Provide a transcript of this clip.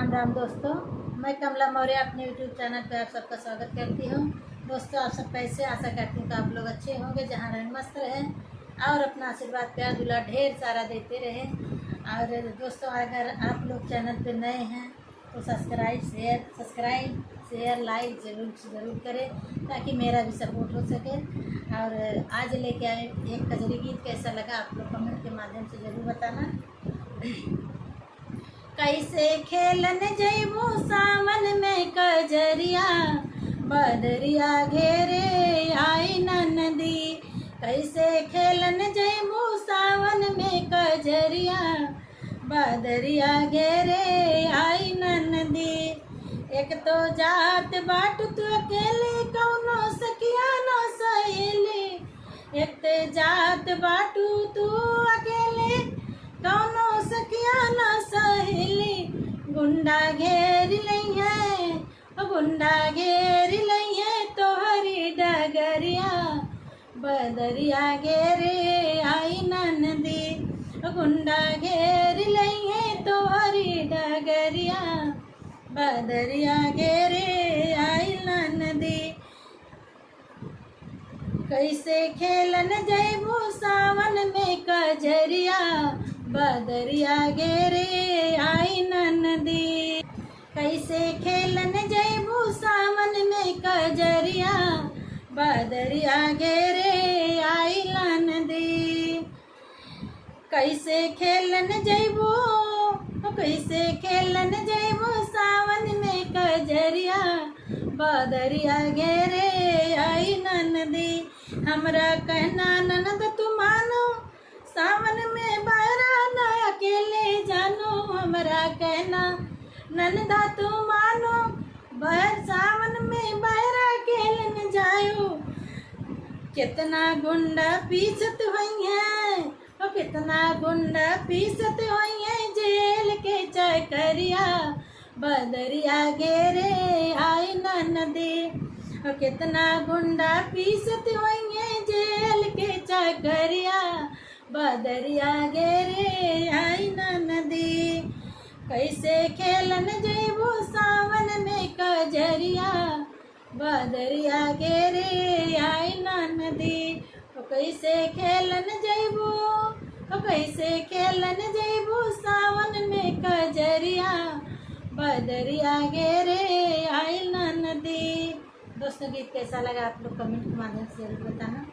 राम राम दोस्तों, मैं कमला मौर्य अपने यूट्यूब चैनल पर आप सबका स्वागत करती हूँ। दोस्तों, आप सब कैसे? आशा करती हूँ कि आप लोग अच्छे होंगे, जहाँ रहें मस्त रहें और अपना आशीर्वाद प्यार दुला ढेर सारा देते रहें। और दोस्तों, अगर आप लोग चैनल पर नए हैं तो सब्सक्राइब शेयर लाइक ज़रूर करें ताकि मेरा भी सपोर्ट हो सके। और आज लेके आए एक कजरी गीत, कैसा लगा आप लोग कमेंट के माध्यम से ज़रूर बताना। कैसे खेलन जैबो सावन में कजरिया, बदरिया घेरे आई नदी। कैसे खेलन जैबो सावन में कजरिया, बदरिया घेरे आई नदी। एक तो जात बाट तू अकेले, कौनो सखिया न सहेली। एक तो जात बाटू तू अकेले, कौनो सखिया न सहेली। गुंडा घेर लइहे, गुंडा घेर लइहे तोहरी डगरिया, बदरिया घेरे आई नदी। गुंडा घेर लइहे तोहरी डगरिया, बदरिया घेरे आई नदी। कैसे खेलन जैबो सावन में कजरिया, बदरिया घेरे आई नदी। कैसे खेलन जैबो सावन में कजरिया, बदरिया घेरे आई नदी। कैसे खेलन जैबो, कैसे खेलन जैबो सावन में कजरिया, बदरिया घेरे आई नदी। हमरा कहना ननद तू मानो, सावन में बहरा न अकेले जानो। हमरा कहना ननदा तू मानो, सावन में बहरा अकेले जायो। कितना गुंडा पीछत हुई है, कितना गुंडा पीछत हुई है जेल के चकरिया, बदरिया घेरे आई नदी। कितना गुंडा पीछत हुई है जेल के चकरिया, बदरिया घेरे आई नदी। कैसे खेलन जैबो सावन में कजरिया, बदरिया घेरे आई नदी। कैसे खेलन जैबो, कैसे खेलन जैबो सावन में कजरिया, बदरिया घेरे आई नदी। दोस्तों, गीत कैसा लगा आप लोग कमेंट के माध्यम से जरूर बताना।